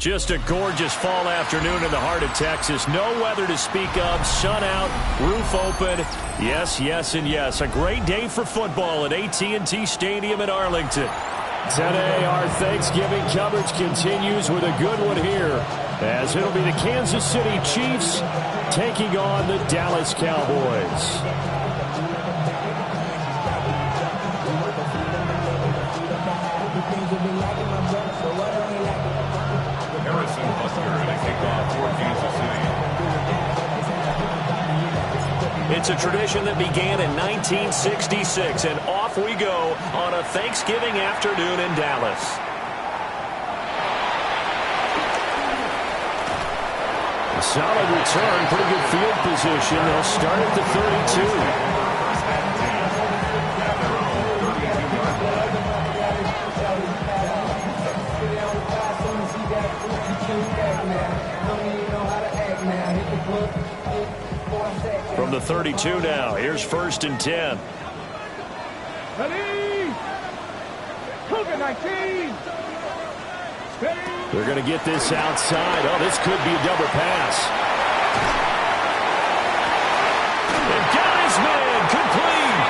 Just a gorgeous fall afternoon in the heart of Texas. No weather to speak of. Sun out, roof open. Yes, yes, and yes. A great day for football at AT&T Stadium in Arlington. Today, our Thanksgiving coverage continues with a good one here, as it'll be the Kansas City Chiefs taking on the Dallas Cowboys. It's a tradition that began in 1966, and off we go on a Thanksgiving afternoon in Dallas. A solid return, pretty good field position. They'll start at the 32. From the 32 now, here's 1st and 10. Ready? Cougar 19. They're going to get this outside. Oh, this could be a double pass. And got his man complete.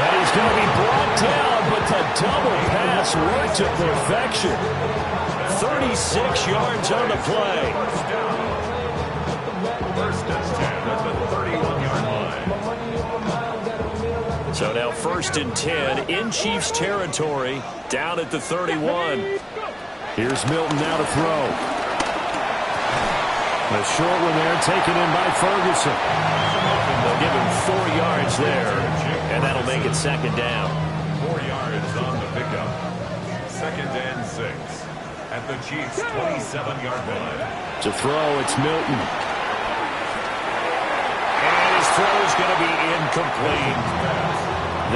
And he's going to be brought down, but the double pass worked to perfection. 36 yards on the play. 1st and 10 at the 31-yard line. So now 1st and 10 in Chiefs territory, down at the 31. Here's Milton now to throw. A short one there taken in by Ferguson. They'll give him 4 yards there, and that'll make it 2nd down. 4 yards on the pickup. 2nd and 6 at the Chiefs' 27-yard line. To throw, it's Milton. Throw's going to be incomplete.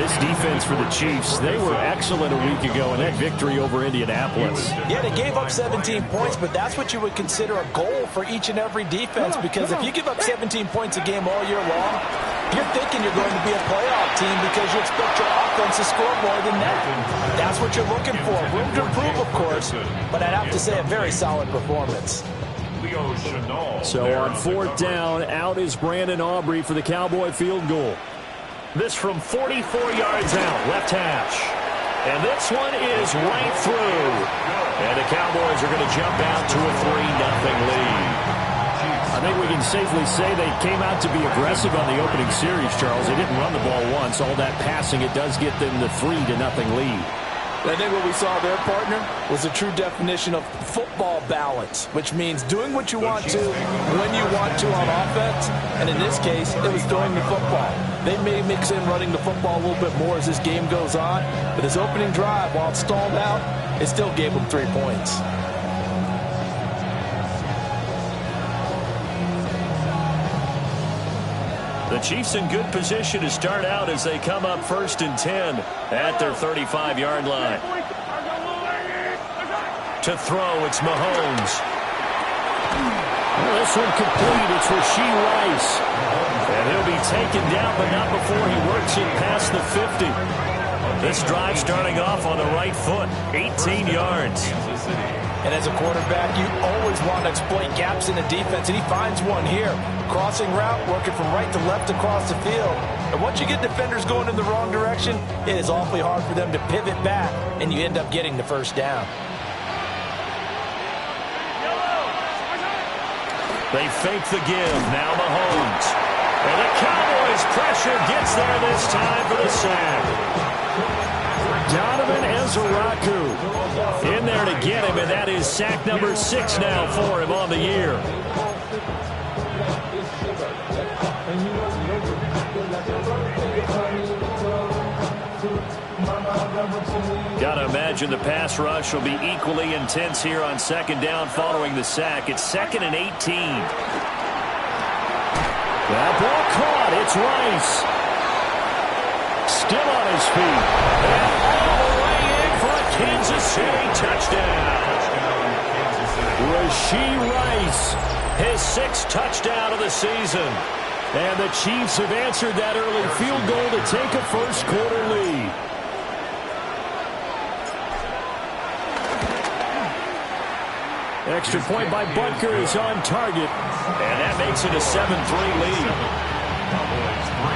This defense for the Chiefs, they were excellent a week ago in that victory over Indianapolis. Yeah, they gave up 17 points, but that's what you would consider a goal for each and every defense, because if you give up 17 points a game all year long, you're thinking you're going to be a playoff team because you expect your offense to score more than that. That's what you're looking for. Room to improve, of course, but I'd have to say a very solid performance. So on 4th down, out is Brandon Aubrey for the Cowboy field goal. This from 44 yards out, left hash. And this one is right through. And the Cowboys are going to jump out to a 3-0 lead. I think we can safely say they came out to be aggressive on the opening series, Charles. They didn't run the ball once. All that passing, it does get them the 3-0 lead. I think what we saw there, partner, was a true definition of football balance, which means doing what you want to, when you want to on offense, and in this case, it was throwing the football. They may mix in running the football a little bit more as this game goes on, but this opening drive, while it stalled out, it still gave them 3 points. The Chiefs in good position to start out as they come up 1st and 10 at their 35-yard line. To throw, it's Mahomes. Well, this one complete. It's Rashee Rice. And he'll be taken down, but not before he works it past the 50. This drive starting off on the right foot, 18 yards. And as a quarterback, you always want to exploit gaps in the defense, and he finds one here. Crossing route, working from right to left across the field. And once you get defenders going in the wrong direction, it is awfully hard for them to pivot back, and you end up getting the 1st down. They fake the give. Now Mahomes. And the Cowboys' pressure gets there this time for the sack. Donovan Ezeraku in there to get him, and that is sack number 6 now for him on the year. Got to imagine the pass rush will be equally intense here on 2nd down following the sack. It's 2nd and 18. That ball caught. It's Rice. Still on his feet. And all the way in for a Kansas City touchdown. Rashee Rice, his 6th touchdown of the season. And the Chiefs have answered that early field goal to take a 1st quarter lead. Extra point by Butker is on target. And that makes it a 7-3 lead. Cowboys 3.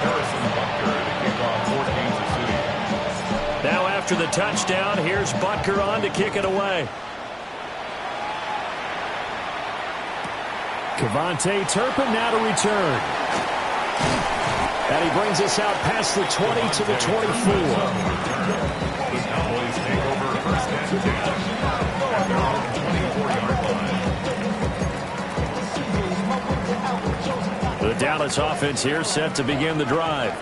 Harrison Butker to kick off for Kansas City. Now after the touchdown, here's Butker on to kick it away. Kevontae Turpin now to return. And he brings us out past the 20 to the 24. The Cowboys take over first and 10 at their own 24-yard line. The Dallas offense here set to begin the drive.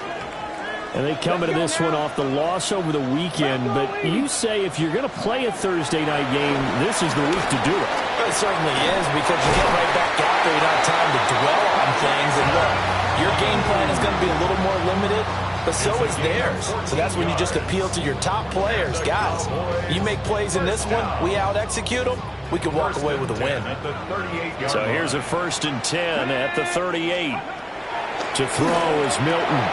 And they come into this one off the loss over the weekend. But you say if you're going to play a Thursday night game, this is the week to do it. It certainly is, because you get right back out there. You don't have time to dwell on things. And look, your game plan is going to be a little more limited, but so is theirs. So that's when you just appeal to your top players. Guys, you make plays in this one, we out-execute them, we can walk away with a win. So here's a 1st and 10 at the 38. To throw is Milton.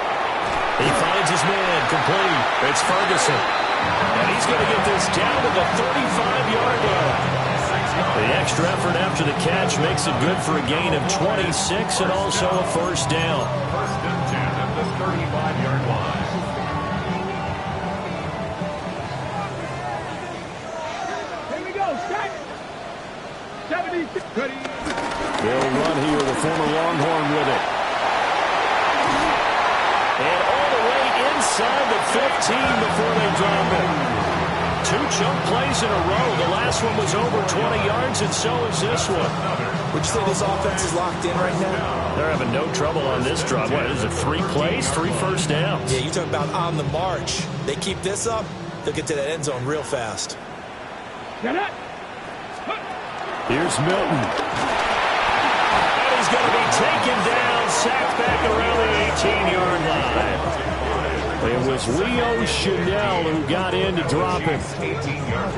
He finds his man, complete. It's Ferguson. And he's going to get this down to the 35-yard line. The extra effort after the catch makes it good for a gain of 26 and also a first down. 1st and 10 at the 35-yard line. Here we go, set. 76. Ready. They'll run here, the former Longhorn with it. And all the way inside the 15 before they drop it. 2 chunk plays in a row. The last one was over 20 yards, and so is this one. Would you say this offense is locked in right now? They're having no trouble on this drive. What is it, 3 plays, 3 first downs? Yeah, you talk about on the march. They keep this up, they'll get to that end zone real fast. Get it. Here's Milton. And he's going to be taken down, sacked back around the 18-yard line. It was Leo Chanel who got in to drop him.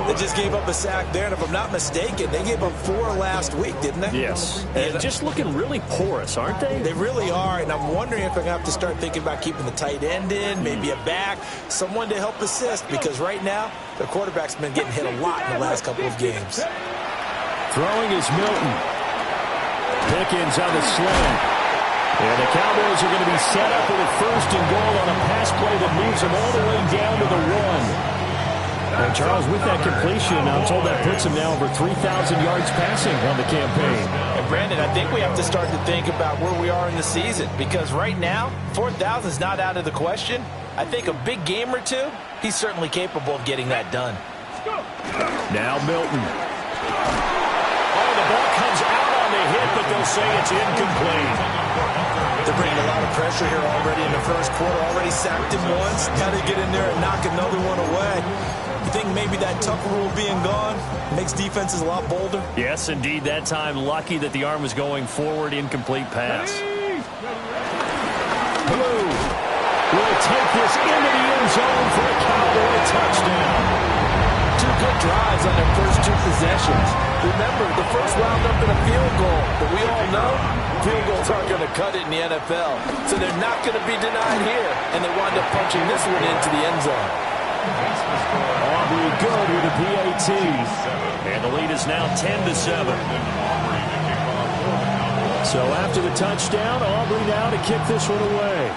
They just gave up a sack there, and if I'm not mistaken, they gave up 4 last week, didn't they? Yes. And just looking really porous, aren't they? They really are, and I'm wondering if they're going to have to start thinking about keeping the tight end in, maybe a back, someone to help assist, because right now, their quarterback's been getting hit a lot in the last couple of games. Throwing is Milton. Pickens on the sling. And the Cowboys are going to be set up with a 1st and goal on a pass play that moves them all the way down to the 1. And Charles, with that completion, I'm told that puts him now over 3,000 yards passing on the campaign. And Brandon, I think we have to start to think about where we are in the season, because right now, 4,000 is not out of the question. I think a big game or two, he's certainly capable of getting that done. Now Milton. Oh, the ball comes out on the hit, but they'll say it's incomplete. They're bringing a lot of pressure here already in the first quarter. Already sacked him once. Got to get in there and knock another one away. You think maybe that tuck rule being gone makes defenses a lot bolder? Yes, indeed. That time, lucky that the arm was going forward. Incomplete pass. Blue will take this into the end zone for a Cowboy touchdown. 2 good drives on their first 2 possessions. Remember, the first wound up in a field goal, but we all know field goals aren't going to cut it in the NFL. So they're not going to be denied here, and they wind up punching this one into the end zone. Aubrey good with a PAT. And the lead is now 10-7. So after the touchdown, Aubrey now to kick this one away.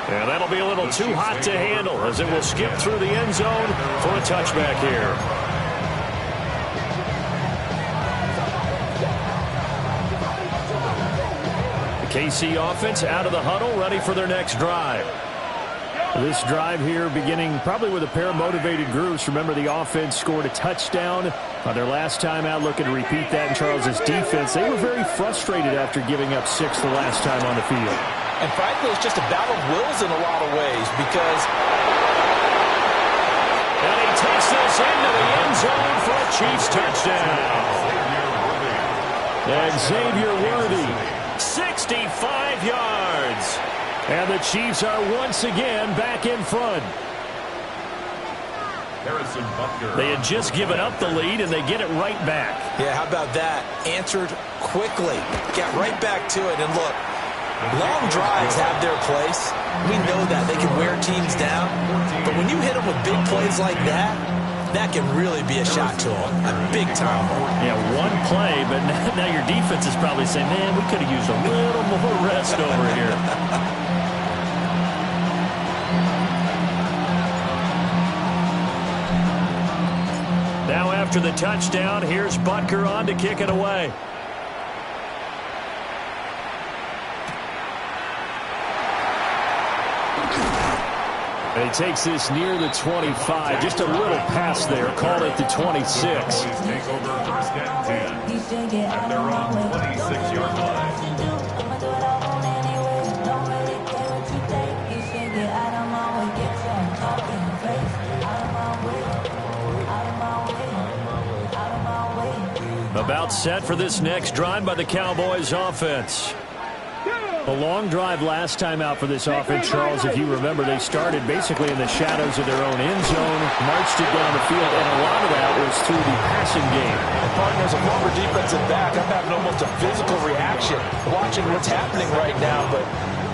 And that'll be a little too hot to handle as it will skip through the end zone for a touchback here. The KC offense out of the huddle, ready for their next drive. This drive here beginning probably with a pair of motivated groups. Remember, the offense scored a touchdown on their last time out. Looking to repeat that in Charles's defense. They were very frustrated after giving up 6 the last time on the field. And frankly, it's just a battle of wills in a lot of ways, because... And he takes this into the end zone for a Chiefs touchdown. And Xavier Worthy, 65 yards. And the Chiefs are once again back in front. Harrison Butker. They had just given up the lead, and they get it right back. Yeah, how about that? Answered quickly. Got right back to it. And look, Long drives have their place. We know that. They can wear teams down. But when you hit them with big plays like that, that can really be a shot to them. A big-time one. Yeah, one play, but now your defense is probably saying, man, we could have used a little more rest over here. Now after the touchdown, here's Butker on to kick it away. And he takes this near the 25. Just a little pass there. Called it the 26. Take over first and 10 at their own 26-yard line. About set for this next drive by the Cowboys offense. A long drive last time out for this offense, Charles. If you remember, they started basically in the shadows of their own end zone, marched it down the field, and a lot of that was through the passing game. And partners, a former defensive back, I'm having almost a physical reaction watching what's happening right now. But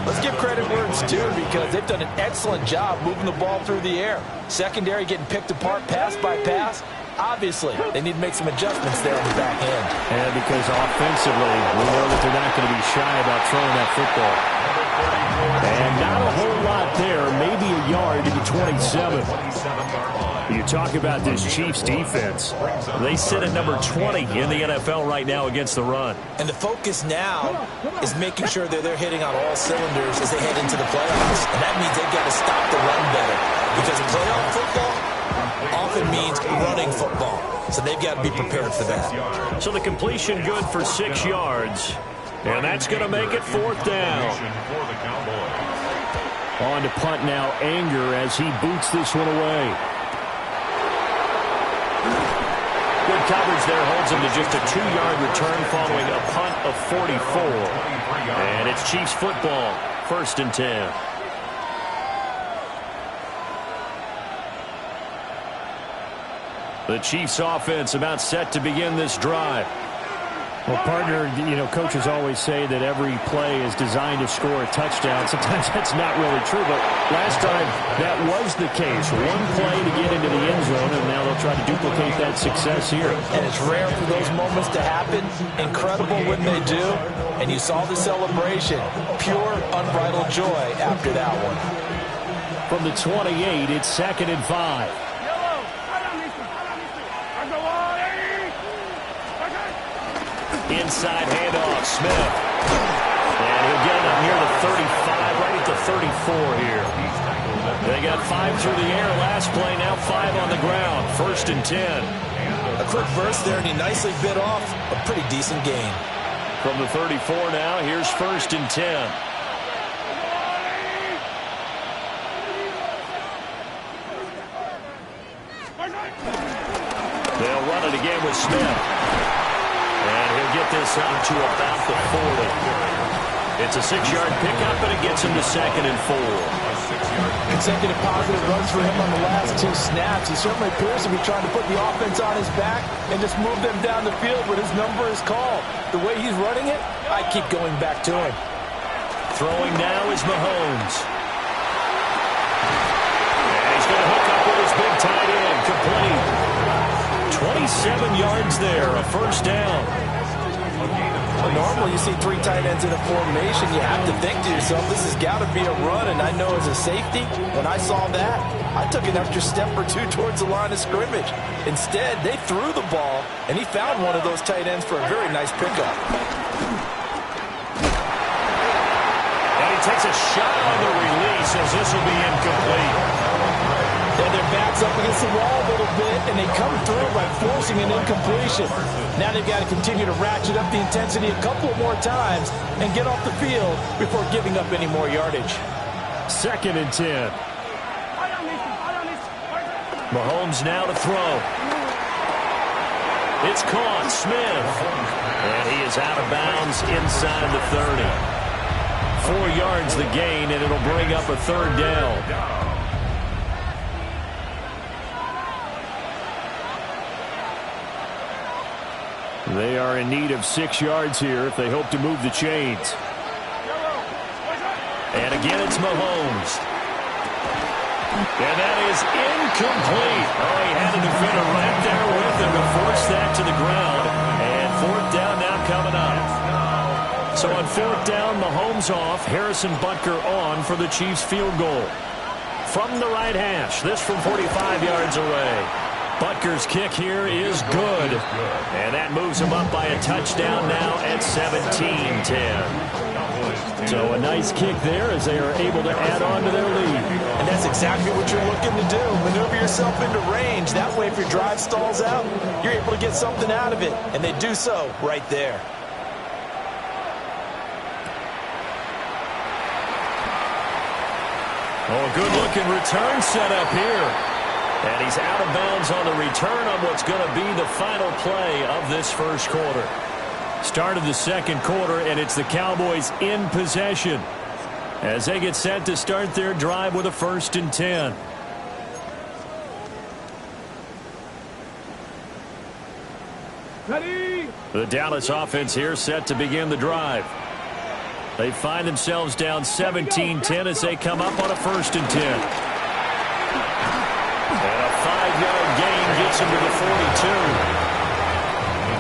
let's give credit where it's due, because they've done an excellent job moving the ball through the air. Secondary getting picked apart pass by pass. Obviously, they need to make some adjustments there on the back end. And because offensively, we know that they're not going to be shy about throwing that football. And not a whole lot there, maybe a yard to the 27. You talk about this Chiefs defense. They sit at number 20 in the NFL right now against the run. And the focus now is making sure that they're hitting on all cylinders as they head into the playoffs. And that means they've got to stop the run better, because playoff football often means running football. So they've got to be prepared for that. So the completion good for 6 yards. And that's going to make it 4th down. On to punt now, Anger, as he boots this one away. Good coverage there, holds him to just a 2-yard return following a punt of 44. And it's Chiefs football, 1st and 10. The Chiefs offense about set to begin this drive. Well, partner, you know, coaches always say that every play is designed to score a touchdown. Sometimes that's not really true, but last time that was the case. One play to get into the end zone, and now they'll try to duplicate that success here. And it's rare for those moments to happen. Incredible when they do. And you saw the celebration. Pure, unbridled joy after that one. From the 28, it's 2nd and 5. Inside handoff, Smith. And he'll get it up near the 35, right at the 34 here. They got 5 through the air last play, now 5 on the ground. 1st and 10. A quick burst there, and he nicely bit off a pretty decent gain. From the 34 now, here's 1st and 10. They'll run it again with Smith. And he'll get this up to about the 40. It's a 6-yard pickup, and it gets him to 2nd and 4. Consecutive positive runs for him on the last 2 snaps. He certainly appears to be trying to put the offense on his back and just move them down the field when his number is called. The way he's running it, I keep going back to him. Throwing now is Mahomes. And he's going to hook up with his big tight end, complete. 27 yards there, a 1st down. Well, normally you see 3 tight ends in a formation. You have to think to yourself, this has got to be a run. And I know as a safety, when I saw that, I took an extra step or 2 towards the line of scrimmage. Instead, they threw the ball, and he found one of those tight ends for a very nice pickup. And he takes a shot on the release as this will be incomplete. And their backs up against the wall a little bit, and they come through by forcing an incompletion. Now they've got to continue to ratchet up the intensity a couple more times and get off the field before giving up any more yardage. 2nd and 10. Mahomes now to throw. It's caught, Smith. And he is out of bounds inside the 30. 4 yards the gain, and it'll bring up a 3rd down. They are in need of 6 yards here if they hope to move the chains. And again, it's Mahomes. And that is incomplete. Oh, he had a defender right there with him to force that to the ground. And fourth down now coming up. So on fourth down, Mahomes off. Harrison Butker on for the Chiefs field goal. From the right hash, this from 45 yards away. Butker's kick here is good. And that moves him up by a touchdown now at 17-10. So a nice kick there as they are able to add on to their lead. And that's exactly what you're looking to do. Maneuver yourself into range. That way if your drive stalls out, you're able to get something out of it. And they do so right there. Oh, a good-looking return set up here. And he's out of bounds on the return on what's going to be the final play of this first quarter. Start of the second quarter, and it's the Cowboys in possession as they get set to start their drive with a 1st and 10. Ready. The Dallas offense here set to begin the drive. They find themselves down 17-10 as they come up on a 1st and 10. And a 5-yard gain gets them to the 42.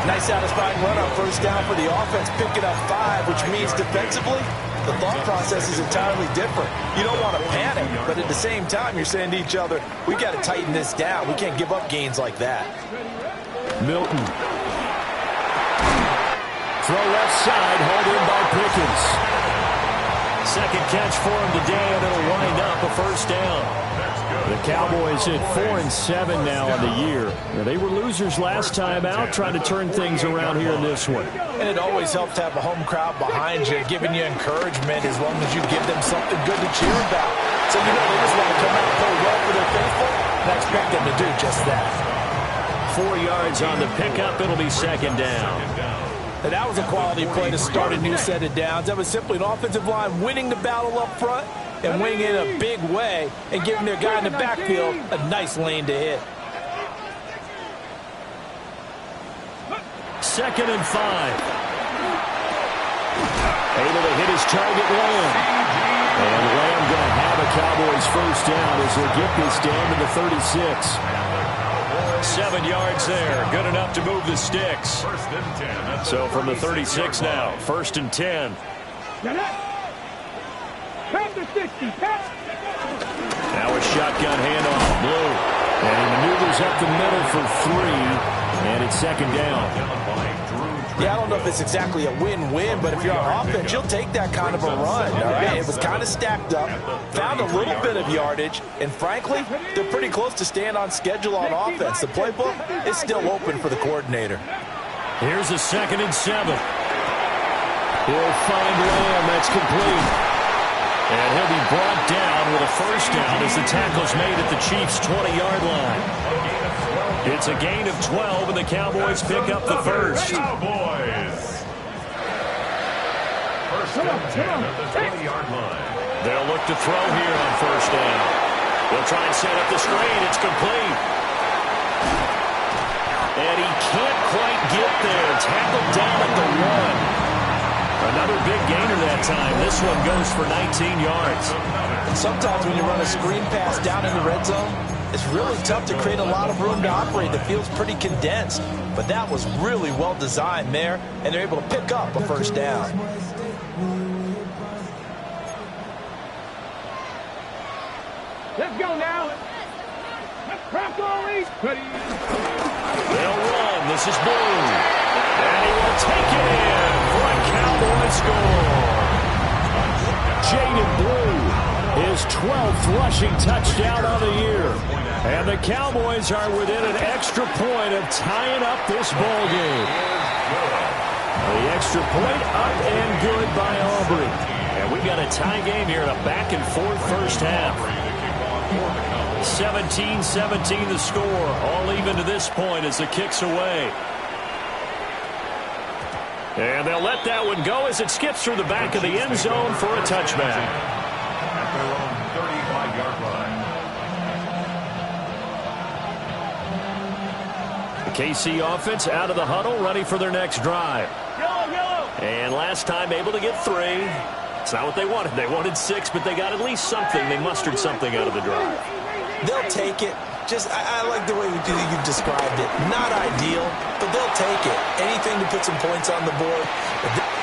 Nice satisfying run on first down for the offense, picking up 5, which means defensively, the thought process is entirely different. You don't want to panic, but at the same time, you're saying to each other, we've got to tighten this down. We can't give up gains like that. Milton. Throw left side, hauled in by Pickens. Second catch for him today, and it'll wind up a 1st down. The Cowboys at 4-7 now on the year. Now, they were losers last time out, trying to turn things around here in this one. And it always helps to have a home crowd behind you, giving you encouragement as long as you give them something good to cheer about. So you know they just want to come out and play well for their faithful, and I expect them to do just that. 4 yards on the pickup. It'll be 2nd down. And that was a quality play to start a new set of downs. That was simply an offensive line winning the battle up front and winning it in a big way and giving their guy in the backfield a nice lane to hit. 2nd and 5. Able to hit his target, Lamb. And Lamb going to have a Cowboys 1st down as they'll get this down to the 36. 7 yards there. Good enough to move the sticks. So from the 36 now, 1st and 10. Now a shotgun handoff, Blue. And he maneuvers up the middle for 3. And it's 2nd down. Yeah, I don't know if it's exactly a win-win, but if you're on offense, you'll take that kind of a run, all right? It was kind of stacked up, found a little bit of yardage, and frankly, they're pretty close to staying on schedule on offense. The playbook is still open for the coordinator. Here's a 2nd and 7. He'll find Lamb. That's complete. And he'll be brought down with a 1st down as the tackle's made at the Chiefs' 20-yard line. It's a gain of 12, and the Cowboys pick up the 1st. Cowboys. 1st and 10 at the 20-yard line. They'll look to throw here on 1st down. They'll try and set up the screen. It's complete. And he can't quite get there. Tackled down at the 1. Another big gainer that time. This one goes for 19 yards. Sometimes when you run a screen pass down in the red zone, it's really tough to create a lot of room to operate. The field's pretty condensed. But that was really well designed there, and they're able to pick up a 1st down. Let's go now. Crack Ollie. They'll run. This is Blue. And he will take it in for a Cowboy score. Jaden Blue, his 12th rushing touchdown of the year. And the Cowboys are within an extra point of tying up this ball game. The extra point up and good by Aubrey. And we got a tie game here in a back-and-forth first half. 17-17 the score. All even to this point as the kick's away. And they'll let that one go as it skips through the back of the end zone for a touchback. At their own 35-yard line. The KC offense out of the huddle, ready for their next drive. And last time able to get 3. It's not what they wanted. They wanted 6, but they got at least something. They mustered something out of the drive. They'll take it. I like the way you described it. Not ideal, but they'll take it. Anything to put some points on the board.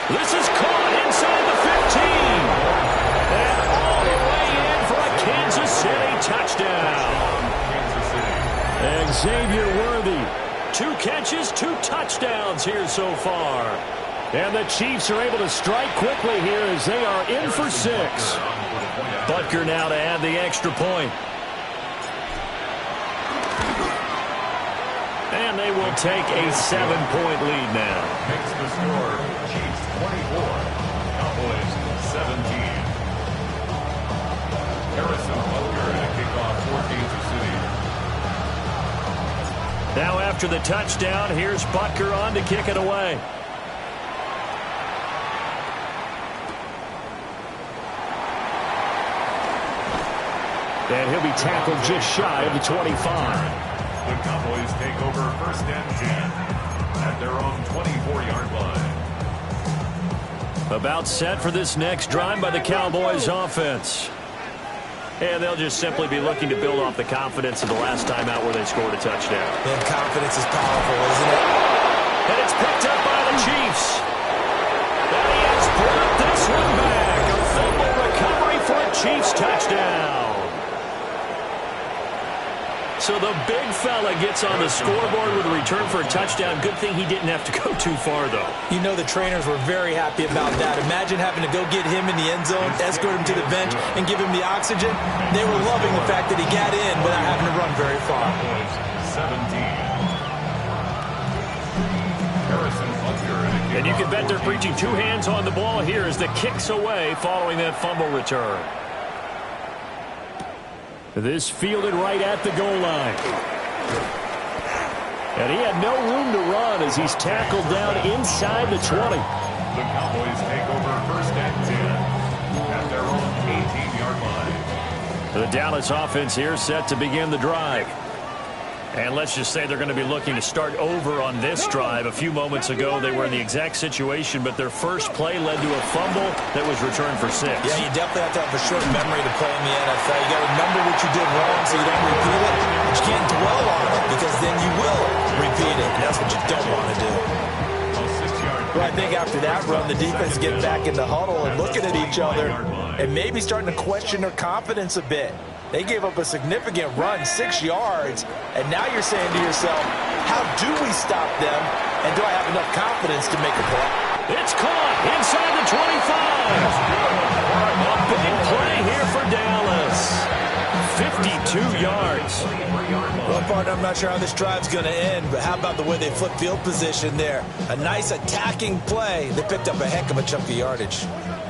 This is caught inside the 15. And all the way in for a Kansas City touchdown. And Xavier Worthy. 2 catches, 2 touchdowns here so far. And the Chiefs are able to strike quickly here as they are in for 6. Butker now to add the extra point. And they will take a 7-point lead now. Makes the score Chiefs 24, Cowboys 17. Harrison Butker and a kickoff for Kansas City. Now after the touchdown, here's Butker on to kick it away. And he'll be tackled just shy of the 25. The Cowboys take over 1st and 10 at their own 24-yard line. About set for this next drive by the Cowboys offense. And they'll just simply be looking to build off the confidence of the last time out where they scored a touchdown. And confidence is powerful, isn't it? And it's picked up by the Chiefs. And he has brought this one back. A fumble recovery for a Chiefs touchdown. So the big fella gets on the scoreboard with a return for a touchdown. Good thing he didn't have to go too far, though. You know the trainers were very happy about that. Imagine having to go get him in the end zone, escort him to the bench, and give him the oxygen. They were loving the fact that he got in without having to run very far. 17. And you can bet they're preaching 2 hands on the ball here as the kick's away following that fumble return. This fielded right at the goal line. And he had no room to run as he's tackled down inside the 20. The Cowboys take over 1st and 10 at their own 18-yard line. The Dallas offense here set to begin the drive. And let's just say they're going to be looking to start over on this drive. A few moments ago, they were in the exact situation, but their first play led to a fumble that was returned for 6. Yeah, you definitely have to have a short memory to play in the NFL. You got to remember what you did wrong so you don't repeat it. But you can't dwell on it because then you will repeat it. And that's what you don't want to do. Well, I think after that run, the defense get back in the huddle and looking at each other and maybe starting to question their confidence a bit. They gave up a significant run, 6 yards, and now you're saying to yourself, how do we stop them, and do I have enough confidence to make a play? It's caught inside the 25. A big play here for Dallas. 52 yards. Well, partner, I'm not sure how this drive's going to end, but how about the way they flip field position there? A nice attacking play. They picked up a heck of a chunk of yardage.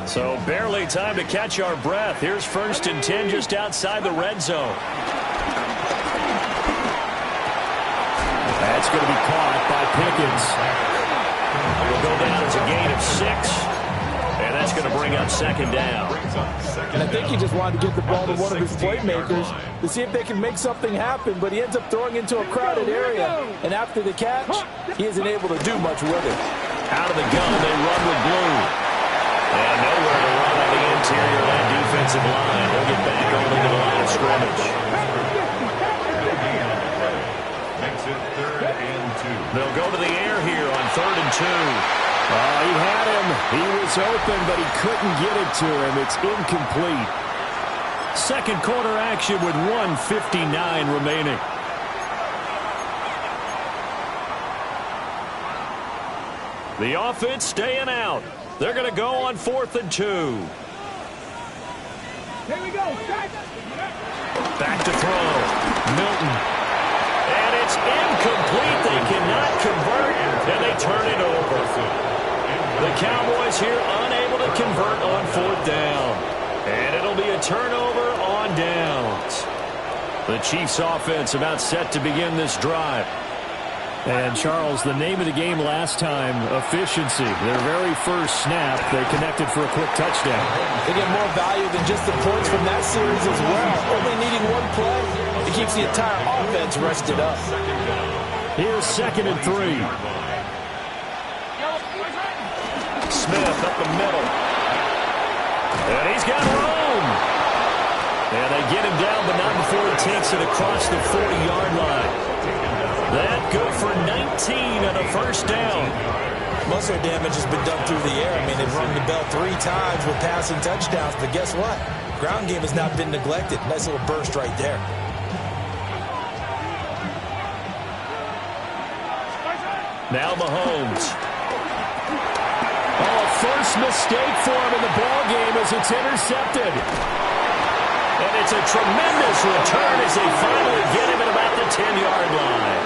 So barely time to catch our breath. Here's 1st and 10 just outside the red zone. That's going to be caught by Pickens. It will go down as a gain of 6. And that's going to bring up 2nd down. And I think he just wanted to get the ball to one of his playmakers to see if they can make something happen, but he ends up throwing into a crowded area. And after the catch, he isn't able to do much with it. Out of the gun, they run with blue. And nowhere to run on the interior of that defensive line. They'll get back only to the line of scrimmage. Makes it 3rd and 2. They'll go to the air here on 3rd and 2. He had him. He was open, but he couldn't get it to him. It's incomplete. Second quarter action with 1:59 remaining. The offense staying out. They're going to go on 4th and 2. Here we go. Back to throw. Milton. And it's incomplete. They cannot convert, and they turn it over. The Cowboys here unable to convert on 4th down. And it'll be a turnover on downs. The Chiefs offense about set to begin this drive. And, Charles, the name of the game last time, efficiency. Their very first snap, they connected for a quick touchdown. They get more value than just the points from that series as well. Only needing one play, it keeps the entire offense rested up. Here's 2nd and 3. Smith up the middle. And he's got room. And they get him down, but not before he takes it across the 40-yard line. That good for 19 and a first down. Most of their damage has been done through the air. I mean, they've rung the bell 3 times with passing touchdowns, but guess what? Ground game has not been neglected. Nice little burst right there. Now Mahomes. Oh, first mistake for him in the ball game as it's intercepted. And it's a tremendous return as they finally get him at about the 10-yard line.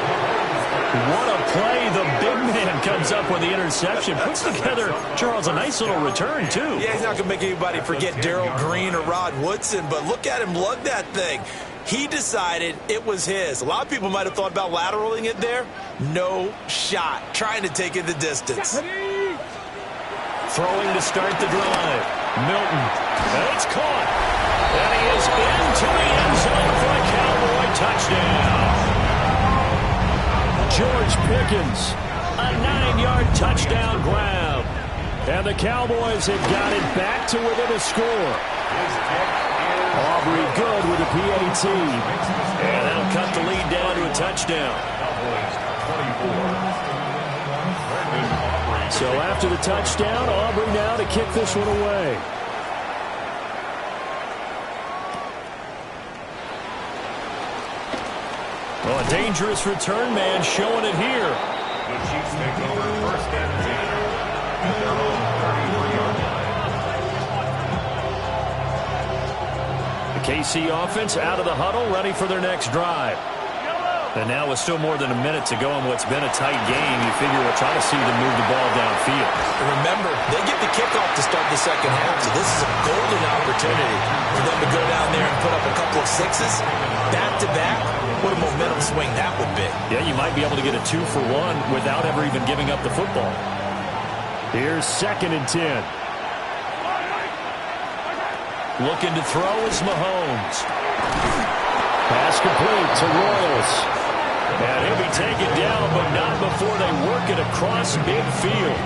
What a play. The big man comes up with the interception. Puts together, Charles, a nice little return, too. Yeah, he's not going to make anybody forget Darrell Green or Rod Woodson, but look at him lug that thing. He decided it was his. A lot of people might have thought about lateraling it there. No shot. Trying to take it the distance. Throwing to start the drive. Milton. And it's caught. And he is into the end zone for a Cowboy touchdown. George Pickens, a 9-yard touchdown grab. And the Cowboys have got it back to within a score. Aubrey good with a PAT. And that'll cut the lead down to a touchdown. So after the touchdown, Aubrey now to kick this one away. Well, a dangerous return man showing it here. The Chiefs take over first and 10 at their own 33-yard line. The KC offense out of the huddle, ready for their next drive. And now with still more than a minute to go in what's been a tight game, you figure we'll try to see them move the ball downfield. Remember, they get the kickoff to start the second half, so this is a golden opportunity for them to go down there and put up a couple of sixes back-to-back. What a momentum swing that would be. Yeah, you might be able to get a 2-for-1 without ever even giving up the football. Here's 2nd and 10. Looking to throw is Mahomes. Pass complete to Royals. And he'll be taken down, but not before they work it across midfield.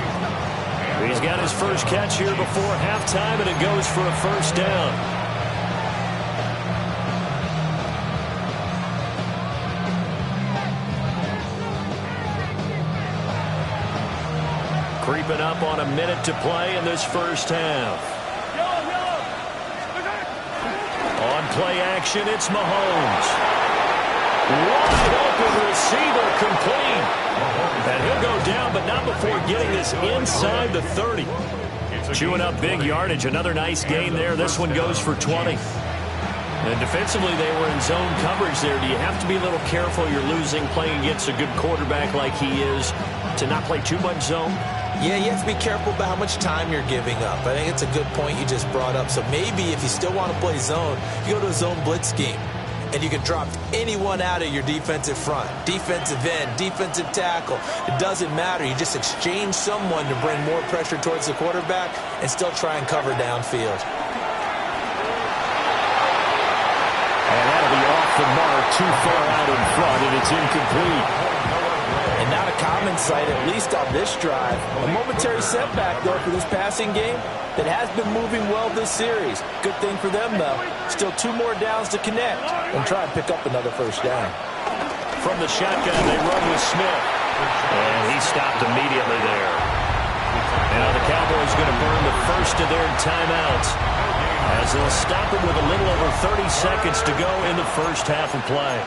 He's got his first catch here before halftime, and it goes for a first down. Creeping up on a minute to play in this first half. On play action, it's Mahomes. Wide open receiver complete. And he'll go down, but not before getting this inside the 30. Chewing up big yardage. Another nice gain there. This one goes for 20. And defensively, they were in zone coverage there. Do you have to be a little careful? You're losing, playing against a good quarterback like he is, to not play too much zone? Yeah, you have to be careful about how much time you're giving up. I think it's a good point you just brought up. So maybe if you still want to play zone, you go to a zone blitz scheme. And you can drop anyone out of your defensive front. Defensive end, defensive tackle. It doesn't matter. You just exchange someone to bring more pressure towards the quarterback and still try and cover downfield. And that'll be off the mark, too far out in front, and it's incomplete. And not a common sight, at least on this drive. A momentary setback, though, for this passing game that has been moving well this series. Good thing for them, though. Still 2 more downs to connect and try and pick up another first down. From the shotgun, they run with Smith. And he stopped immediately there. Now the Cowboys going to burn the first of their timeouts as they'll stop it with a little over 30 seconds to go in the first half of play.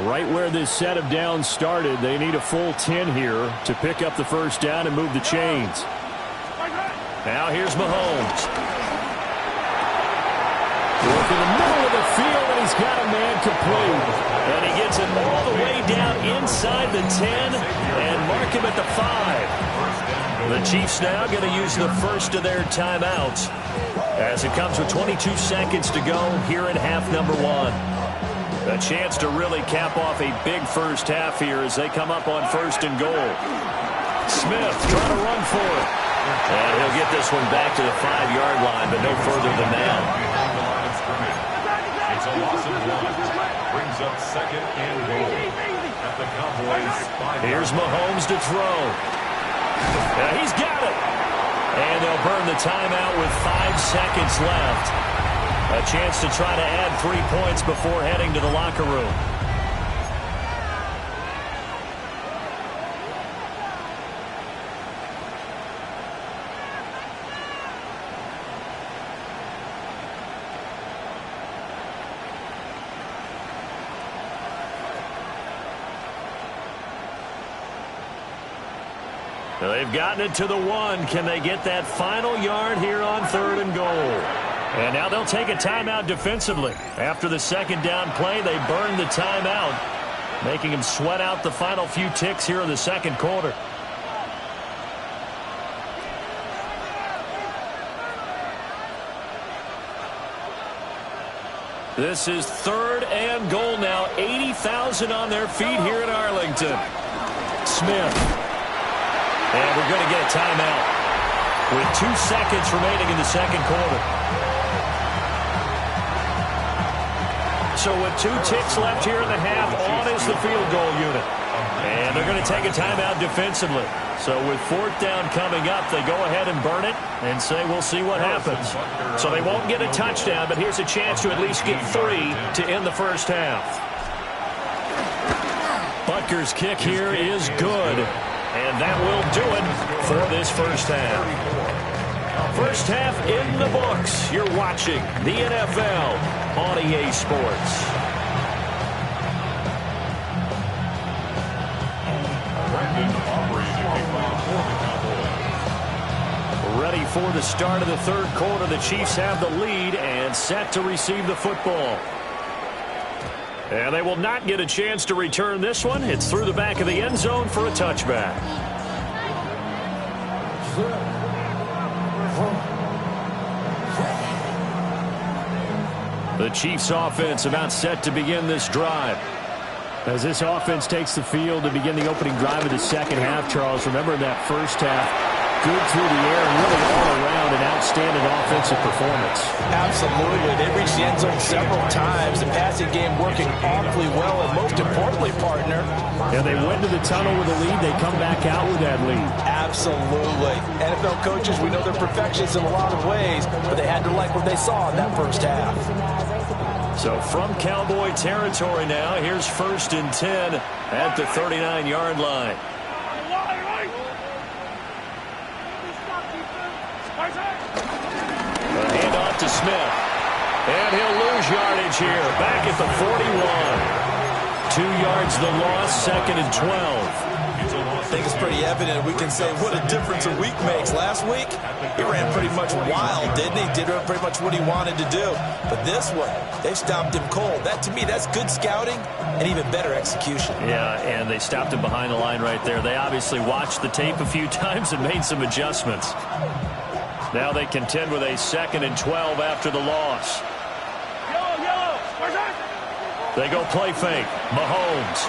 Right where this set of downs started, they need a full 10 here to pick up the first down and move the chains. Now here's Mahomes. Work in the middle of the field, and he's got a man complete. And he gets it all the way down inside the 10 and mark him at the 5. The Chiefs now going to use the first of their timeouts as it comes with 22 seconds to go here in half number 1. A chance to really cap off a big first half here as they come up on 1st and goal. Smith trying to run for it. And he'll get this one back to the 5-yard line, but no further than that. It's a loss of 1. brings up second and goal at the Cowboys' 5-yard line. Here's Mahomes to throw. He's got it. And they'll burn the timeout with 5 seconds left. A chance to try to add 3 points before heading to the locker room. They've gotten it to the 1. Can they get that final yard here on 3rd and goal? And now they'll take a timeout defensively. After the second down play, they burn the timeout, making them sweat out the final few ticks here in the second quarter. This is 3rd and goal now. 80,000 on their feet here in Arlington. Smith. And we're going to get a timeout with 2 seconds remaining in the second quarter. So with 2 ticks left here in the half, on is the field goal unit. And they're going to take a timeout defensively. So with 4th down coming up, they go ahead and burn it and say we'll see what happens. So they won't get a touchdown, but here's a chance to at least get 3 to end the first half. Butker's kick here is good. And that will do it for this first half. First half in the books. You're watching the NFL on EA Sports. Ready for the start of the third quarter. The Chiefs have the lead and set to receive the football. And they will not get a chance to return this one. It's through the back of the end zone for a touchback. The Chiefs offense about set to begin this drive. As this offense takes the field to begin the opening drive of the second half, Charles, remember in that first half, good through the air and really all around an outstanding offensive performance. Absolutely. They reached the end zone several times. The passing game working awfully well, and most importantly, partner. And they went to the tunnel with a lead. They come back out with that lead. Absolutely. NFL coaches, we know they're perfectionists in a lot of ways, but they had to like what they saw in that first half. So from Cowboy territory now, here's 1st and 10 at the 39-yard line. A handoff to Smith. And he'll lose yardage here. Back at the 41. 2 yards the loss, 2nd and 12. I think it's pretty evident we can say what a difference a week makes. Last week, he ran pretty much wild, didn't he? Did pretty much what he wanted to do. But this one, they stopped him cold. That, to me, that's good scouting and even better execution. Yeah, and they stopped him behind the line right there. They obviously watched the tape a few times and made some adjustments. Now they contend with a 2nd and 12 after the loss. They go play fake. Mahomes.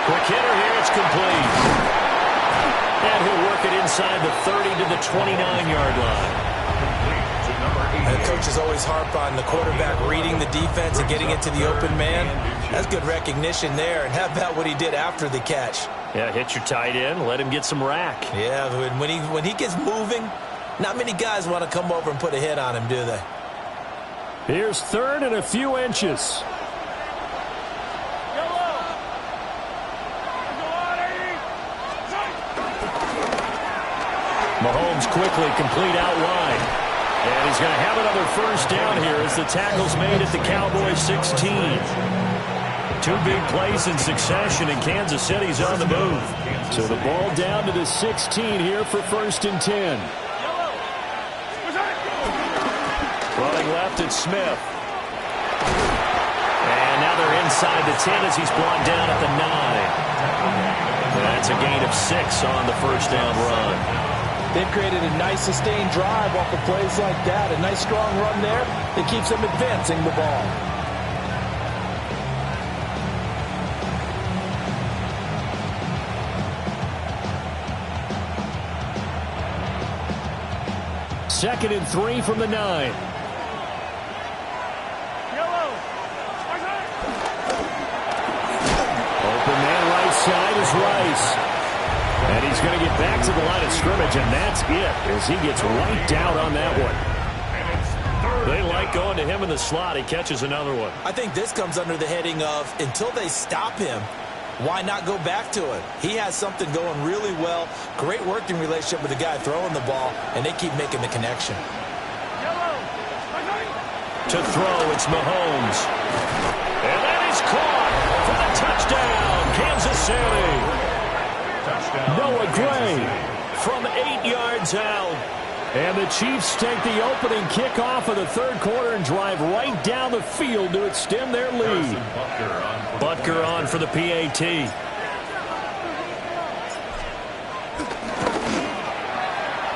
Quick hitter here, it's complete. And he'll work it inside the 30 to the 29-yard line. And the coaches always harp on the quarterback reading the defense and getting it to the open man. That's good recognition there. And how about what he did after the catch? Yeah, hit your tight end, let him get some rack. Yeah, when he gets moving, not many guys want to come over and put a hit on him, do they? Here's 3rd and a few inches. Mahomes quickly complete out wide. And he's going to have another first down here as the tackle's made at the Cowboys 16. 2 big plays in succession, and Kansas City's on the move. So the ball down to the 16 here for 1st and 10. Running left, it's Smith. And now they're inside the 10 as he's brought down at the 9. That's a gain of 6 on the first down run. They've created a nice sustained drive off of plays like that. A nice strong run there that keeps them advancing the ball. Second and 3 from the 9. is Rice. And he's going to get back to the line of scrimmage, and that's it as he gets wiped out on that one. They like going to him in the slot. He catches another one. I think this comes under the heading of until they stop him, why not go back to it? He has something going really well. Great working relationship with the guy throwing the ball, and they keep making the connection. To throw, it's Mahomes. And that is caught for the touchdown, Kansas City. Touchdown. Noah Gray from 8 yards out. And the Chiefs take the opening kickoff of the third quarter and drive right down the field to extend their lead. Butker on for the PAT.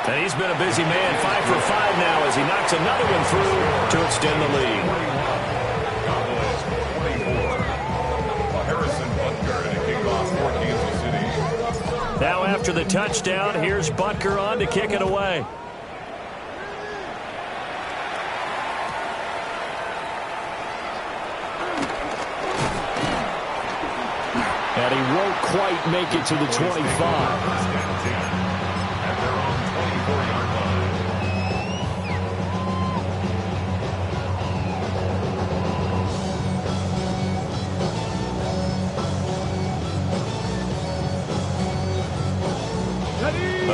And he's been a busy man, 5 for 5 now as he knocks another one through to extend the lead. Harrison Butker and a kickoff for Kansas City. Now after the touchdown, here's Butker on to kick it away. And he won't quite make it to the 25.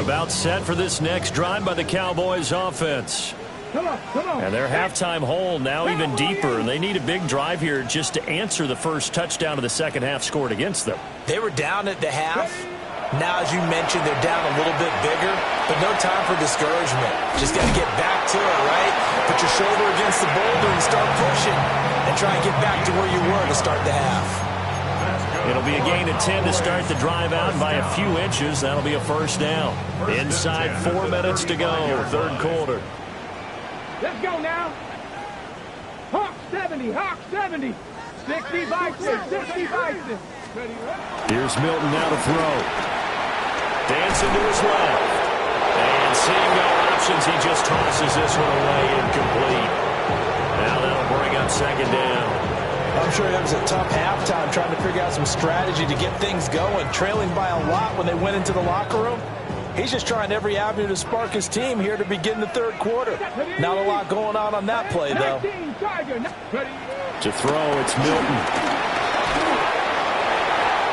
About set for this next drive by the Cowboys offense. Come on. And their halftime hole now even deeper. And they need a big drive here just to answer the first touchdown of the second half scored against them. They were down at the half. Now, as you mentioned, they're down a little bit bigger, but no time for discouragement. Just got to get back to it, right? Put your shoulder against the boulder and start pushing and try and get back to where you were to start the half. It'll be a gain of 10 to start the drive out by a few inches. That'll be a first down. Inside 4 minutes to go, third quarter. Let's go now. Hawk 70, Hawk 70. 60 Bison, 60 Bison. Here's Milton now to throw. Dancing to his left. And seeing no options, he just tosses this one away incomplete. Now that'll bring up second down. I'm sure that was a tough halftime trying to figure out some strategy to get things going, trailing by a lot when they went into the locker room. He's just trying every avenue to spark his team here to begin the third quarter. Not a lot going on that play, though. To throw, it's Milton.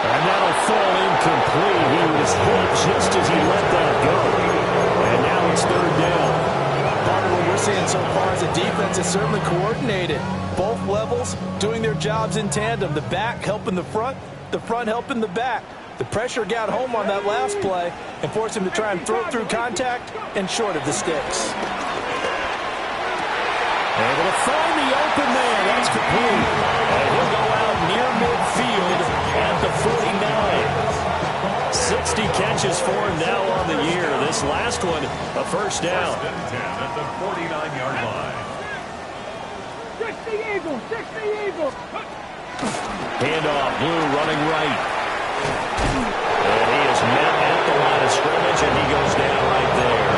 And that'll fall incomplete. He was hit just as he let that go. And now it's third down. Part of what we're seeing so far is the defense is certainly coordinated. Both levels doing their jobs in tandem. The back helping the front helping the back. The pressure got home on that last play and forced him to try and throw through contact and short of the sticks. Able to find the open man. That's complete. And he'll go out near midfield at the 49. 60 catches for him now on the year. This last one, a first down. First and 10 at the 49-yard line. 60 Eagles, 60 Eagles. Handoff, Blue running right. And he is met at the line of scrimmage, and he goes down right there.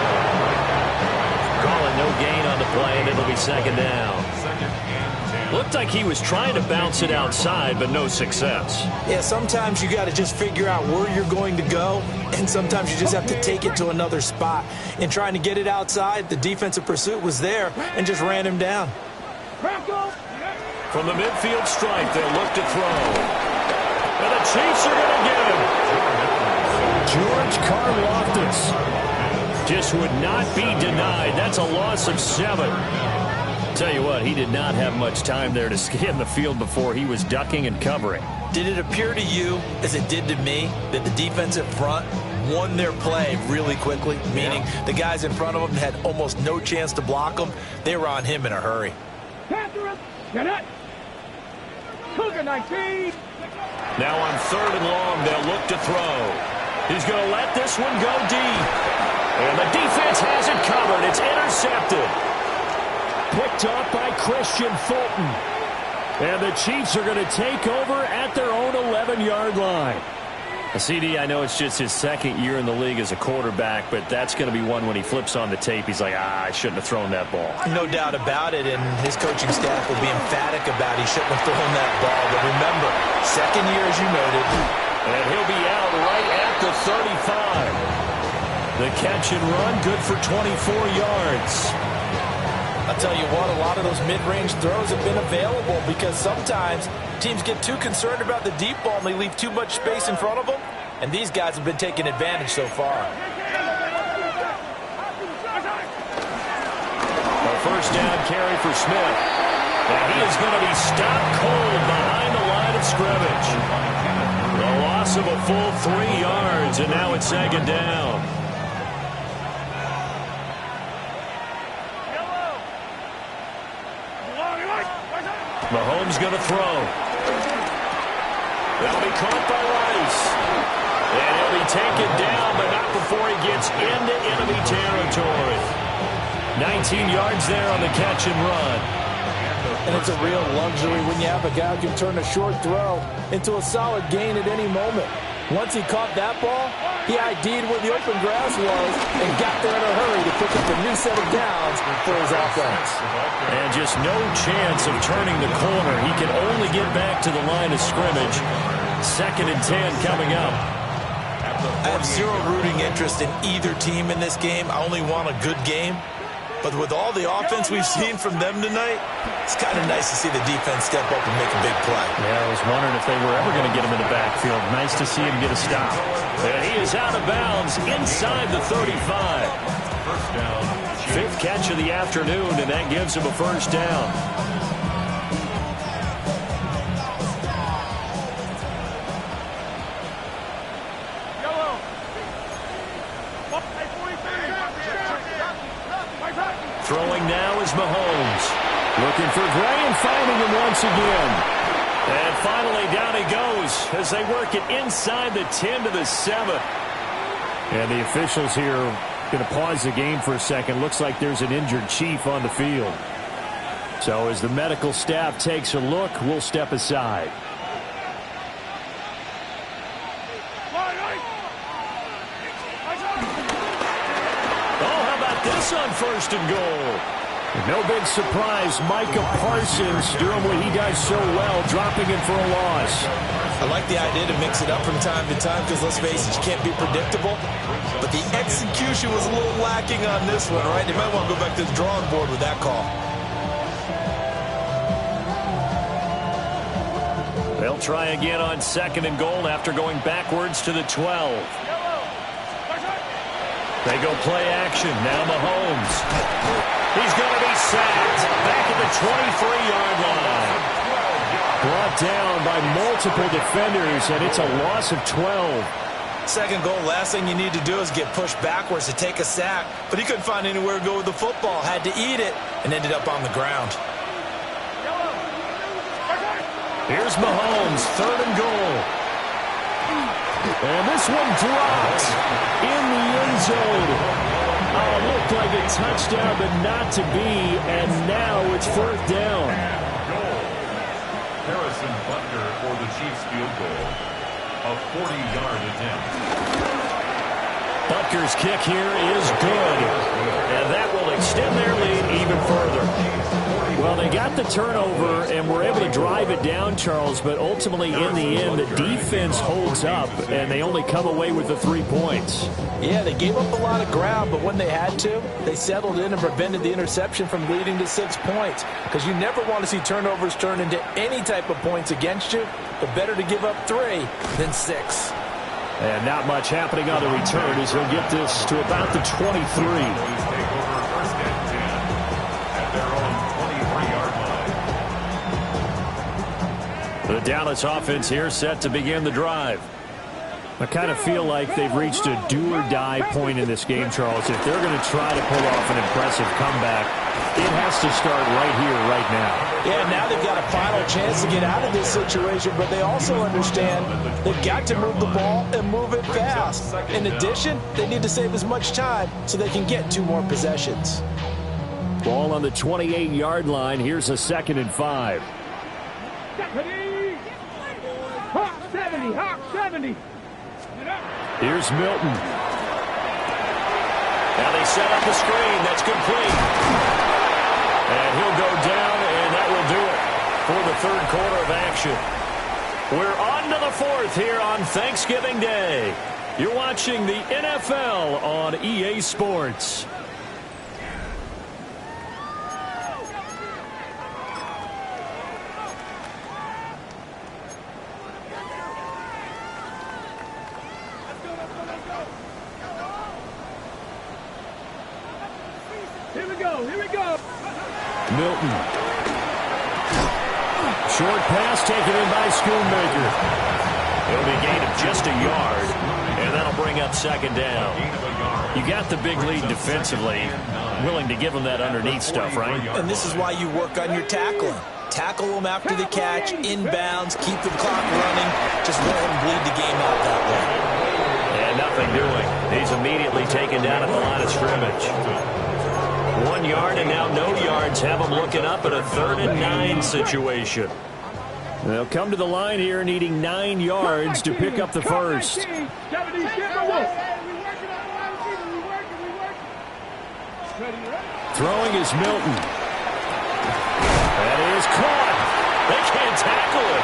Calling no gain on the play, and it'll be second down. Second and 10. Looked like he was trying to bounce it outside, but no success. Yeah, sometimes you got to just figure out where you're going to go, and sometimes you just have to take it to another spot. In trying to get it outside, the defensive pursuit was there and just ran him down. From the midfield stripe, they'll look to throw. And the Chiefs are going to get him. George Karlaftis just would not be denied. That's a loss of 7. Tell you what, he did not have much time there to scan the field before he was ducking and covering. Did it appear to you, as it did to me, that the defensive front won their play really quickly? Meaning the guys in front of them had almost no chance to block them. They were on him in a hurry. Get it. Cougar 19. Now on third and long, they'll look to throw. He's going to let this one go deep. And the defense has it covered. It's intercepted. Picked up by Christian Fulton. And the Chiefs are going to take over at their own 11-yard line. CD, I know it's just his second year in the league as a quarterback, but that's going to be one when he flips on the tape. He's like, I shouldn't have thrown that ball. No doubt about it, and his coaching staff will be emphatic about he shouldn't have thrown that ball. But remember, second year, as you noted. And he'll be out the 35. The catch and run, good for 24 yards. I'll tell you what, a lot of those mid-range throws have been available because sometimes teams get too concerned about the deep ball and they leave too much space in front of them, and these guys have been taking advantage so far. A first down carry for Smith. And he is going to be stopped cold behind the line of scrimmage. The loss of a full 3 yards, and now it's second down. Mahomes going to throw. That'll be caught by Rice. And he'll be taken down, but not before he gets into enemy territory. 19 yards there on the catch and run. And it's a real luxury when you have a guy who can turn a short throw into a solid gain at any moment. Once he caught that ball, he ID'd where the open grass was and got there in a hurry to pick up a new set of downs for his offense. And just no chance of turning the corner. He can only get back to the line of scrimmage. 2nd and 10 coming up. I have zero rooting interest in either team in this game. I only want a good game. But with all the offense we've seen from them tonight, it's kind of nice to see the defense step up and make a big play. Yeah, I was wondering if they were ever going to get him in the backfield. Nice to see him get a stop. And he is out of bounds inside the 35. First down. 5th catch of the afternoon, and that gives him a first down. Throwing now is Mahomes. Looking for Gray and finding him once again. And finally down he goes as they work it inside the 10 to the 7. And the officials here going to pause the game for a second. Looks like there's an injured Chief on the field. So as the medical staff takes a look, we'll step aside. On 1st and goal. No big surprise. Micah Parsons doing what he does so well, dropping in for a loss. I like the idea to mix it up from time to time because, let's face it, you can't be predictable. But the execution was a little lacking on this one, right? They might want to go back to the drawing board with that call. They'll try again on 2nd and goal after going backwards to the 12. They go play action. Now Mahomes. He's going to be sacked. Back at the 23-yard line. Brought down by multiple defenders, and it's a loss of 12. 2nd goal, last thing you need to do is get pushed backwards to take a sack. But he couldn't find anywhere to go with the football. Had to eat it and ended up on the ground. Here's Mahomes, 3rd and goal. And this one dropped in the end zone. Looked like a touchdown, but not to be. And now it's 4th down. Harrison Butker for the Chiefs field goal. A 40-yard attempt. Butker's kick here is good. And that will extend their lead even further. Well, they got the turnover and were able to drive it down, Charles, but ultimately in the end, the defense holds up, and they only come away with the 3 points. Yeah, they gave up a lot of ground, but when they had to, they settled in and prevented the interception from leading to 6 points, because you never want to see turnovers turn into any type of points against you, but better to give up 3 than 6. And not much happening on the return as he'll get this to about the 23. The Dallas offense here set to begin the drive. I kind of feel like they've reached a do-or-die point in this game, Charles. If they're going to try to pull off an impressive comeback, it has to start right here, right now. Yeah, now they've got a final chance to get out of this situation, but they also understand they've got to move the ball and move it fast. In addition, they need to save as much time so they can get 2 more possessions. Ball on the 28-yard line. Here's a 2nd and 5. Hawk 70, Hawk 70. Here's Milton. Now they set up the screen. That's complete. And he'll go down, and that will do it for the 3rd quarter of action. We're on to the 4th here on Thanksgiving Day. You're watching the NFL on EA Sports. Here we go. Here we go. Milton. Short pass taken in by Schoonmaker. It'll be a gain of just a yard, and that'll bring up second down. You got the big lead defensively. Willing to give them that underneath stuff, right? And this is why you work on your tackling. Tackle them after the catch, inbounds, keep the clock running. Just let them bleed the game out that way. And nothing doing. He's immediately taken down at the line of scrimmage. 1 yard and now no yards. Have them looking up at a 3rd and 9 situation. They'll come to the line here needing 9 yards to pick up the first. Throwing is Milton. That is caught. They can't tackle it.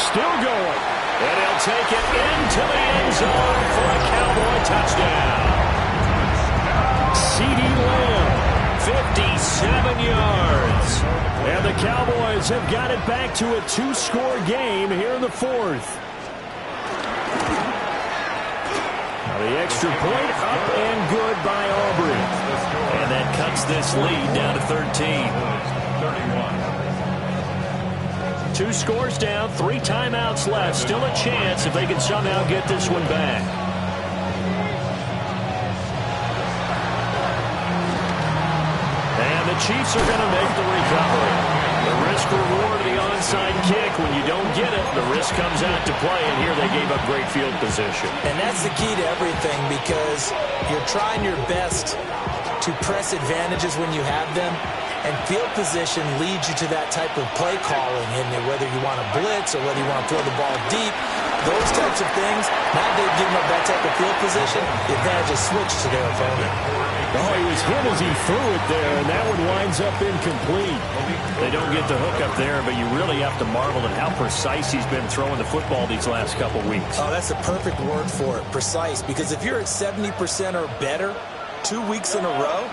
Still going. And he'll take it into the end zone for a Cowboy touchdown. CeeDee Lamb, 57 yards. And the Cowboys have got it back to a 2-score game here in the 4th. Now the extra point up and good by Aubrey. And that cuts this lead down to 13. 2 scores down, 3 timeouts left. Still a chance if they can somehow get this one back. And the Chiefs are going to make the recovery. The risk-reward of the onside kick. When you don't get it, the risk comes out to play, and here they gave up great field position. And that's the key to everything, because you're trying your best to press advantages when you have them, and field position leads you to that type of play calling, and whether you want to blitz or whether you want to throw the ball deep, those types of things. Now they've given up that type of field position, the advantage is switched to their opponent. Oh, he was hit as he threw it there, and that one winds up incomplete. They don't get the hook up there, but you really have to marvel at how precise he's been throwing the football these last couple weeks. Oh, that's the perfect word for it, precise, because if you're at 70% or better 2 weeks in a row,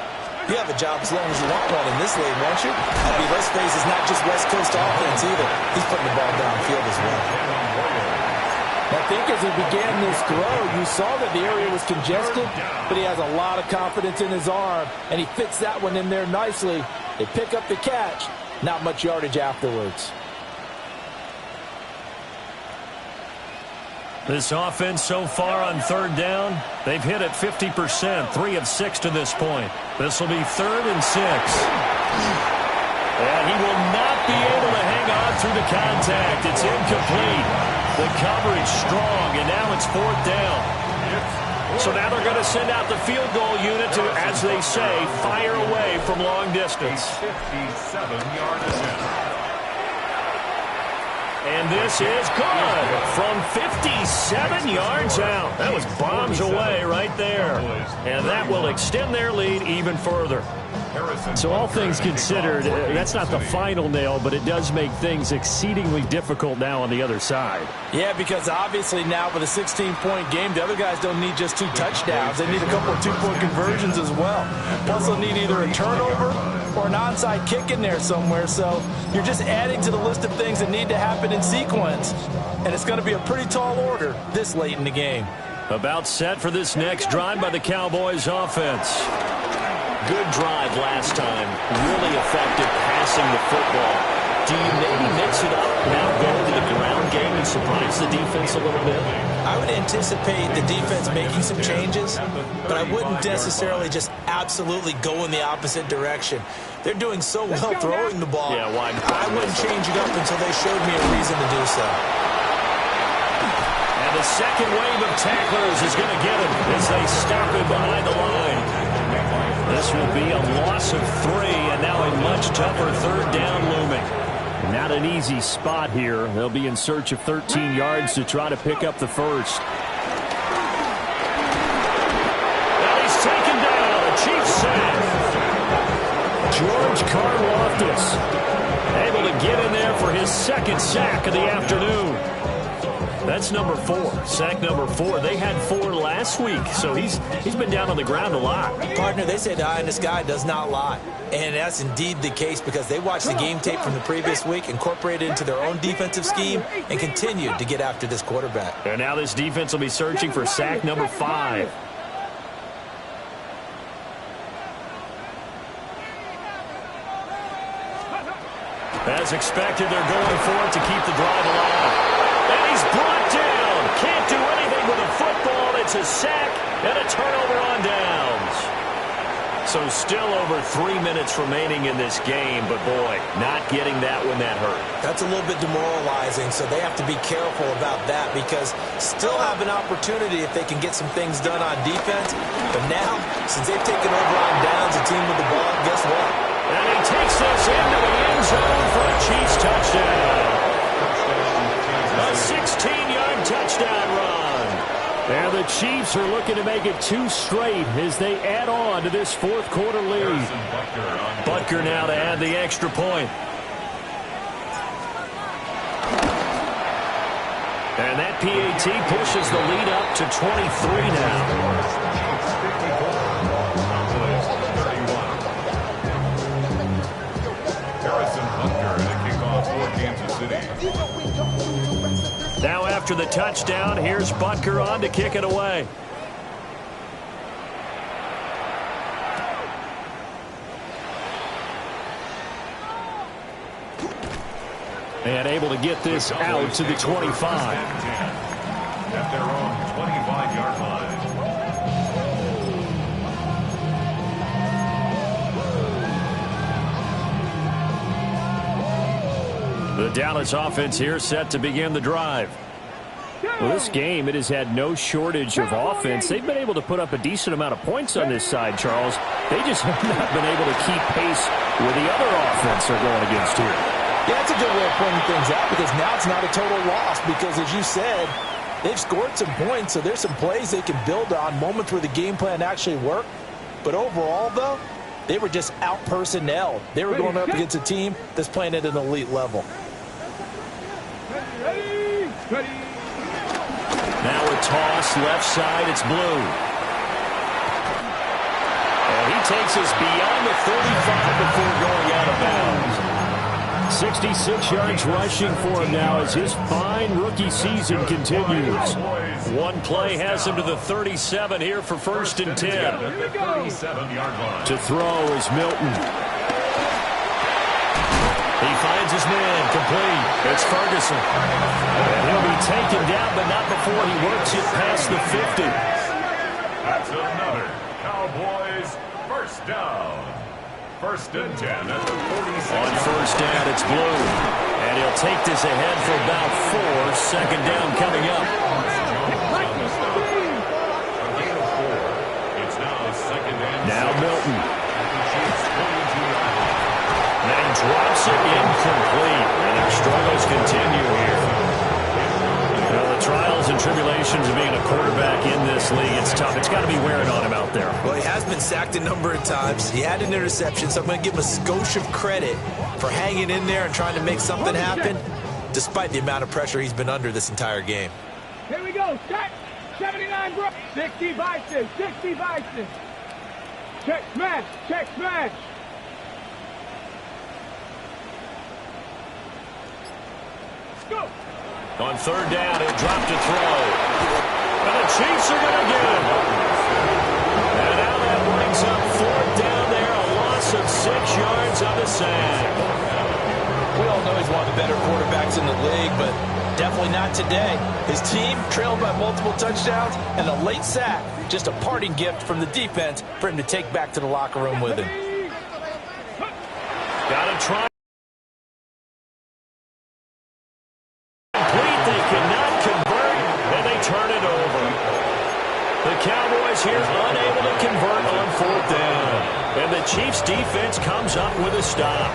you have a job as long as you want one in this league, won't you? I mean, let's face it, it's not just West Coast offense either. He's putting the ball downfield as well. I think as he began this throw, you saw that the area was congested, but he has a lot of confidence in his arm, and he fits that one in there nicely. They pick up the catch, not much yardage afterwards. This offense so far on 3rd down, they've hit it 50%, 3 of 6 to this point. This will be 3rd and 6. And he will not be able to hang on through the contact. It's incomplete. The coverage strong, and now it's 4th down. So now they're going to send out the field goal unit to, as they say, fire away from long distance. 57-yard attempt. And this is good from 57 yards out. That was bombs away right there. And that will extend their lead even further. So all things considered, that's not the final nail, but it does make things exceedingly difficult now on the other side. Yeah, because obviously now with a 16-point game, the other guys don't need just 2 touchdowns. They need a couple of 2-point conversions as well. Plus they'll need either a turnover or an onside kick in there somewhere. So you're just adding to the list of things that need to happen in sequence. And it's going to be a pretty tall order this late in the game. About set for this next drive by the Cowboys offense. Good drive last time. Really effective passing the football. Do you maybe mix it up, now go to the ground game and surprise the defense a little bit? I would anticipate the defense making some changes, but I wouldn't necessarily just absolutely go in the opposite direction. They're doing so well throwing the ball. Yeah, why? I wouldn't change it up until they showed me a reason to do so. And the second wave of tacklers is going to get him as they stop him behind the line. This will be a loss of 3, and now a much tougher 3rd down looming. Not an easy spot here. They'll be in search of 13 yards to try to pick up the first. Now he's taken down. A Chiefs sack. George Karlaftis able to get in there for his 2nd sack of the afternoon. That's number 4. Sack number 4. They had 4 last week, so he's been down on the ground a lot. Partner, they say the eye in the sky does not lie. And that's indeed the case because they watched the game tape from the previous week, incorporated it into their own defensive scheme, and continued to get after this quarterback. And now this defense will be searching for sack number 5. As expected, they're going for it to keep the drive alive. And he's brought down. Can't do anything with a football. It's a sack and a turnover on downs. So still over 3 minutes remaining in this game, but boy, not getting that when that hurt. That's a little bit demoralizing, so they have to be careful about that because still have an opportunity if they can get some things done on defense. But now, since they've taken over on downs, a team with the ball, guess what? And he takes this into the end zone for a Chiefs touchdown. A 16-yard touchdown run. And the Chiefs are looking to make it 2 straight as they add on to this fourth quarter lead. Butker now to add the extra point. And that PAT pushes the lead up to 23 now. Now after the touchdown, here's Butker on to kick it away. And able to get this out to the 25. At their own 25-yard line. The Dallas offense here set to begin the drive. Well, this game, it has had no shortage of offense. They've been able to put up a decent amount of points on this side, Charles. They just have not been able to keep pace with the other offense they're going against here. Yeah, that's a good way of pointing things out because now it's not a total loss because, as you said, they've scored some points, so there's some plays they can build on, moments where the game plan actually worked. But overall, though, they were just out-personnelled. They were going up against a team that's playing at an elite level. Now a toss, left side, it's Blue. And he takes us beyond the 35 before going out of bounds. 66 yards rushing for him now as his fine rookie season continues. One play has him to the 37 here for 1st and 10. To throw is Milton. He finds his man, complete. It's Ferguson. And he'll be taken down, but not before he works it past the 50. That's another Cowboys first down. 1st and 10 at the 47. On 1st down, it's Blue. And he'll take this ahead for about 4. 2nd down coming up. It's now 2nd and 6. Now Milton. And he drops it incomplete. And their struggles continue here. You know, the trials and tribulations of being a quarterback in this league, it's tough. It's got to be wearing on him out there. Well, he has been sacked a number of times. He had an interception, so I'm going to give him a skosh of credit for hanging in there and trying to make something happen, despite the amount of pressure he's been under this entire game. Here we go. Set. 79, bro. 60 vices. 60 vices. Check smash. Check smash. Go. On 3rd down, he'll drop to throw. And the Chiefs are going to get him. And now that brings up 4th down there, a loss of 6 yards on the sack. We all know he's one of the better quarterbacks in the league, but definitely not today. His team trailed by multiple touchdowns, and a late sack, just a parting gift from the defense for him to take back to the locker room with him. Got to try. Complete, they cannot convert, and they turn it over. The Cowboys here unable to convert on 4th down. And the Chiefs defense comes up with a stop.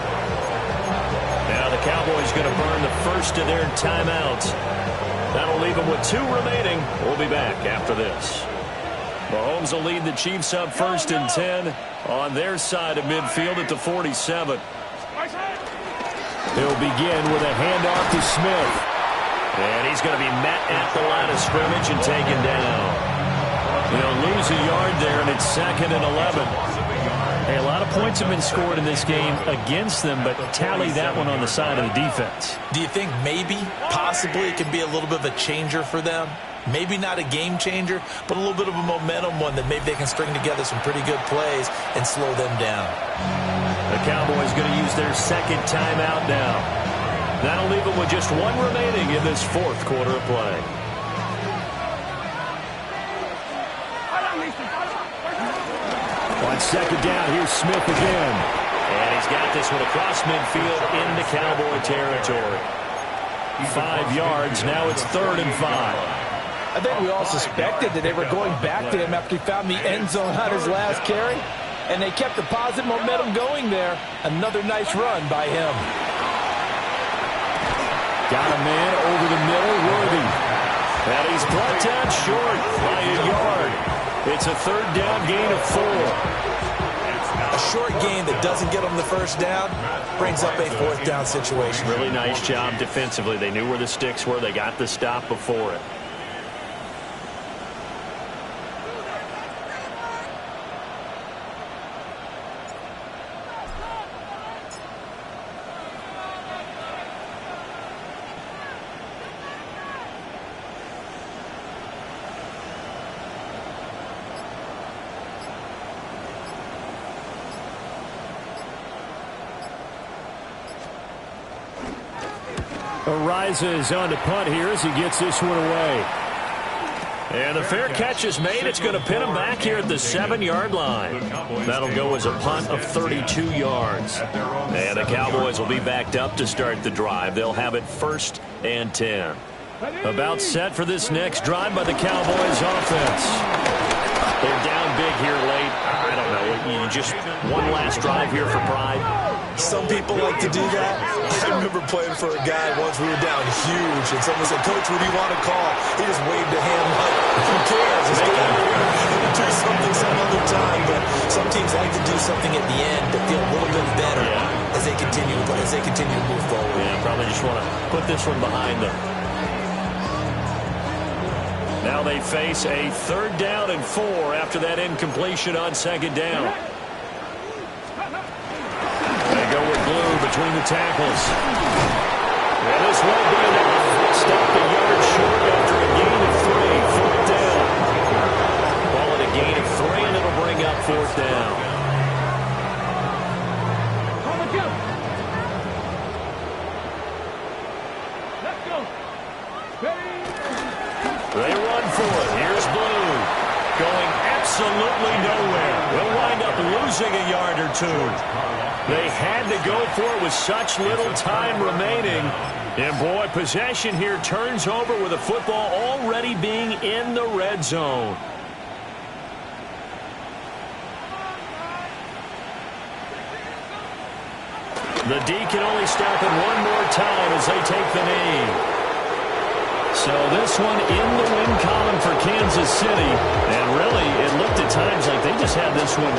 Now the Cowboys going to burn the first of their timeouts. That'll leave them with 2 remaining. We'll be back after this. Mahomes will lead the Chiefs up 1st and 10 on their side of midfield at the 47. He'll begin with a handoff to Smith. And he's going to be met at the line of scrimmage and taken down. They'll lose a yard there, and it's 2nd and 11. Hey, a lot of points have been scored in this game against them, but tally that one on the side of the defense. Do you think maybe, possibly, it could be a little bit of a changer for them? Maybe not a game changer, but a little bit of a momentum one that maybe they can string together some pretty good plays and slow them down. The Cowboys going to use their second timeout now. That'll leave them with just one remaining in this 4th quarter of play. On 2nd down, here's Smith again. And he's got this one across midfield into Cowboy territory. 5 yards, now it's 3rd and 5. I think we all suspected that they were going back to him after he found the end zone on his last carry. And they kept the positive momentum going there. Another nice run by him. Got a man over the middle, Worthy. And he's brought down short by a yard. It's a 3rd down gain of 4. A short gain that doesn't get them the first down brings up a 4th down situation. Really nice job defensively. They knew where the sticks were. They got the stop before it. Arises on to punt here as he gets this one away. And the fair catch is made. It's going to pin him back here at the 7-yard line. That'll go as a punt of 32 yards. And the Cowboys will be backed up to start the drive. They'll have it 1st and 10. About set for this next drive by the Cowboys offense. They're down big here late. I don't know. Just one last drive here for pride. Some people like to do that. I remember playing for a guy once. We were down huge, and someone said, "Coach, what do you want to call?" He just waved a hand like, who cares? It's game. We'll do something some other time, but some teams like to do something at the end to feel a little bit better as they continue to move forward. Yeah, probably just want to put this one behind them. Now they face a 3rd down and 4 after that incompletion on 2nd down. They go with Blue between the tackles. And this won't be enough. Stopped a yard short after a gain of 3. 4th down. Call it a gain of 3, and it'll bring up 4th down. Let's go. They run for it. Here's Blue. Going absolutely nowhere. They'll wind up losing a yard or 2. They had to go for it with such little time remaining. And, boy, possession here turns over with the football already being in the red zone. The D can only stop it one more time as they take the knee. So this one in the win column for Kansas City. And really, it looked at times like they just had this one